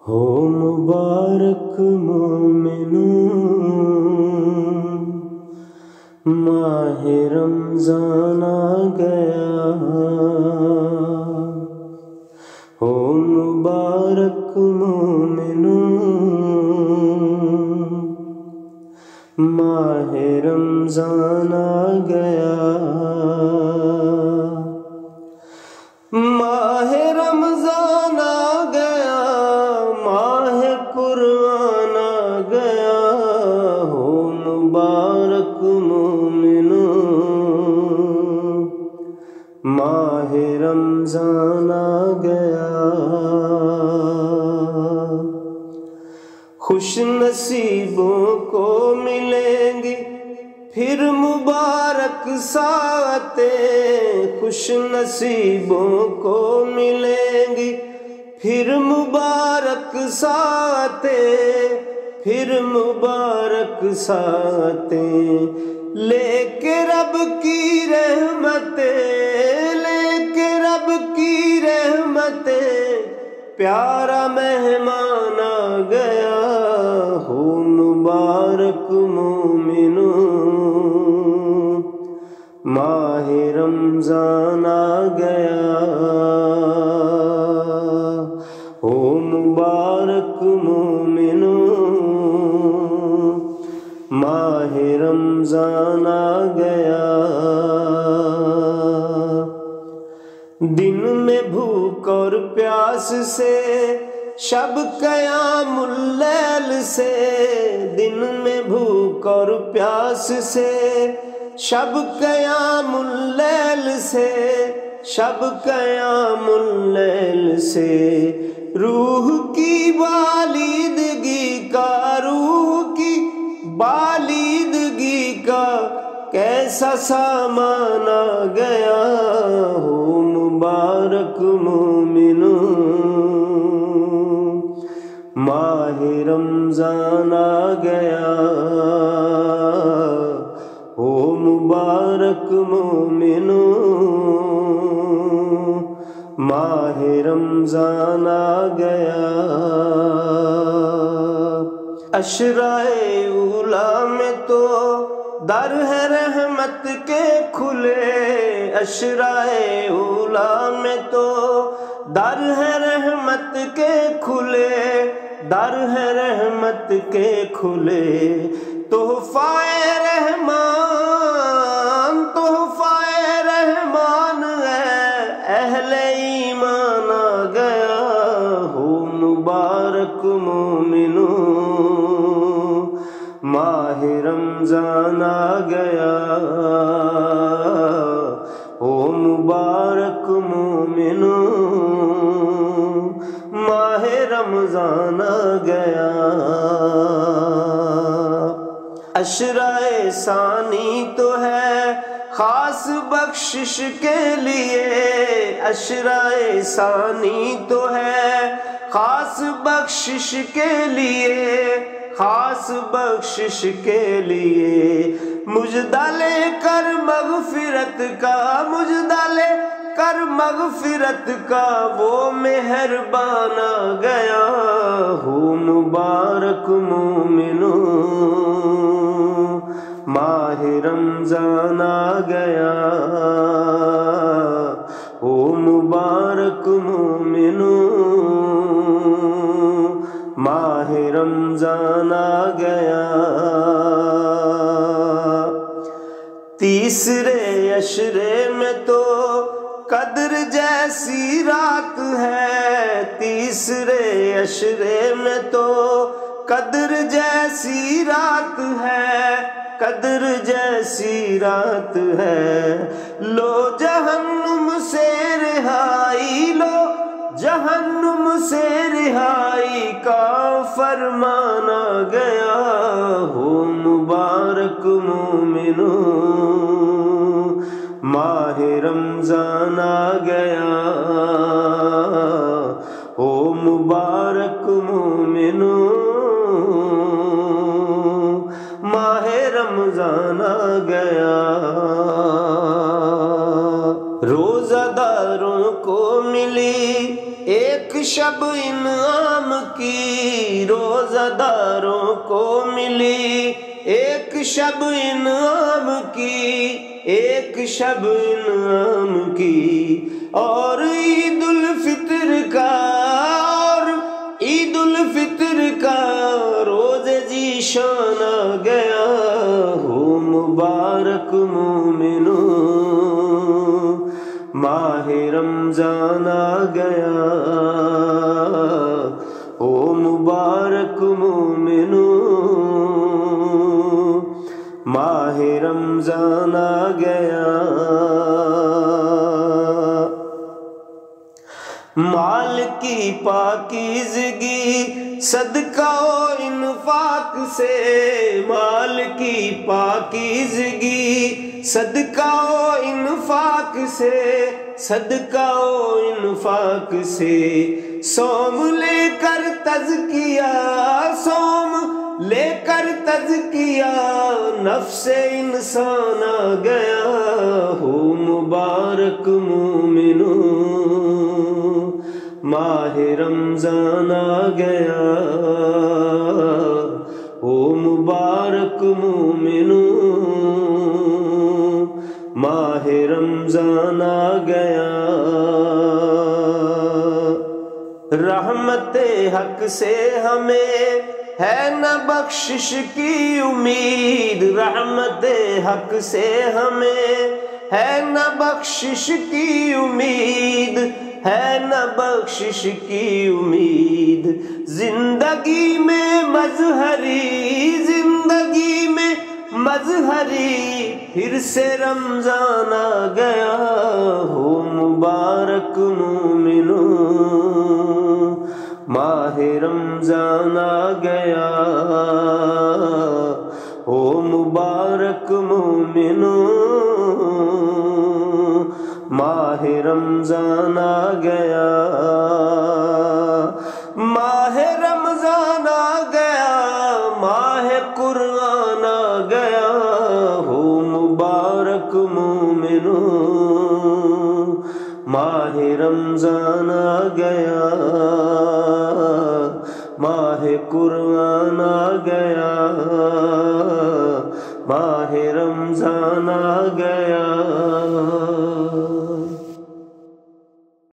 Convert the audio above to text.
ہو مبارک مومنوں، ماہ رمضان آ گیا۔ ہو مبارک مومنوں، ماہ رمضان آ گیا۔ ماہ رمضان آ گیا، ماہ قرآن آ گیا۔ ہو مبارک مومنوں، ماہ رمضان آ گیا۔ خوش نصیبوں کو ملیں گی پھر مبارک ساعتیں، خوش نصیبوں کو ملیں گی پھر مبارک ساعتیں، پھر مبارک ساعتیں، لے کے رب کی رحمتیں، لے کے رب کی رحمتیں، پیارا مہمان آ گیا۔ ہو مبارک مومنوں، ماہ رمضان آ گیا۔ ہو مبارک مومنوں، ماہ رمضان آ گیا۔ دن میں بھوک اور پیاس سے، شب قیام اللیل سے، دن میں بھوک اور پیاس سے، شب قیام اللیل سے، شب قیام اللیل سے، روح کی بالیدگی کا، روح کی بالیدگی کا کیسا سامان آ گیا۔ ہو مبارک مومنوں، ماہ رمضان آ گیا۔ ہو مبارک مومنوں، ماہ رمضان آ گیا۔ عشرۂ اولیٰ میں تو در ہے رحمت کے کھلے، عشرۂ اولیٰ میں تو در ہے رحمت کے کھلے، در ہے رحمت کے کھلے۔ تحفہ رحمان، تحفہ رحمان ہے، اہل ایمان آ گیا۔ ہو مبارک مومنوں، ماہ رمضان آ گیا۔ ہو مبارک مومنوں، ماہ رمضان آ گیا۔ عشرۂ ثانی تو ہے خاص بخشش کے لیے، عشرۂ ثانی تو ہے خاص بخشش کے لیے، خاص بخشش کے لیے۔ مجدہ لے کر مغفرت کا، مجدہ لے کر مغفرت کا وہ مہربان آ گیا۔ ہو مبارک مومنوں، ماہ رمضان آ گیا۔ ہو مبارک مومنوں، ماہ رمضان آ گیا۔ تیسرے عشرے میں تو قدر جیسی رات ہے، تیسرے عشرے میں تو قدر جیسی رات ہے، قدر جیسی رات ہے۔ لو جہنم سے رہائی، لو جہنم سے رہائی کا فرمان آ گیا۔ ہو مبارک مومنوں، ماہ رمضان آ گیا۔ ہو مبارک مومنوں، ماہ رمضان آ گیا۔ روزہ داروں کو ملی ایک شب انعام کی روزہ داروں کو ملی، ایک شب انعام کی، ایک شب انعام کی، اور عید الفطر کا، اور عید الفطر کا روزے ذیشان آ گیا، ہو مبارک مومنو ماہ رمضان آ گیا، او مبارک مومنو ماہ رمضان آ گیا۔ مال کی پاکیزگی صدقہ و انفاق سے، مال کی پاکیزگی صدقہ و انفاق سے، صدقہ و انفاق سے، صوم لے کر تزکیہ، صوم لے کر تزکیہ نفس انسان آ گیا، ہو مبارک مومنو ماہ رمضان آ گیا، او مبارک مومنو ماہ رمضان آ گیا۔ رحمت حق سے ہمیں ہے نہ بخشش کی امید، رحمت حق سے ہمیں ہے نہ بخشش کی امید، ہے نہ بخشش کی امید، زندگی میں مظہری، زندگی میں مظہری پھر سے رمضان آ گیا، ہو مبارک مومنو ماہ رمضان آ گیا، ہو مبارک مومنو ماہ رمضان آ گیا، ماہ رمضان آ گیا، ماہ قرآن آ گیا، ہو مبارک مومنو ماہ رمضان آ گیا، ماہ قرآن آ گیا، ماہ رمضان آ گیا۔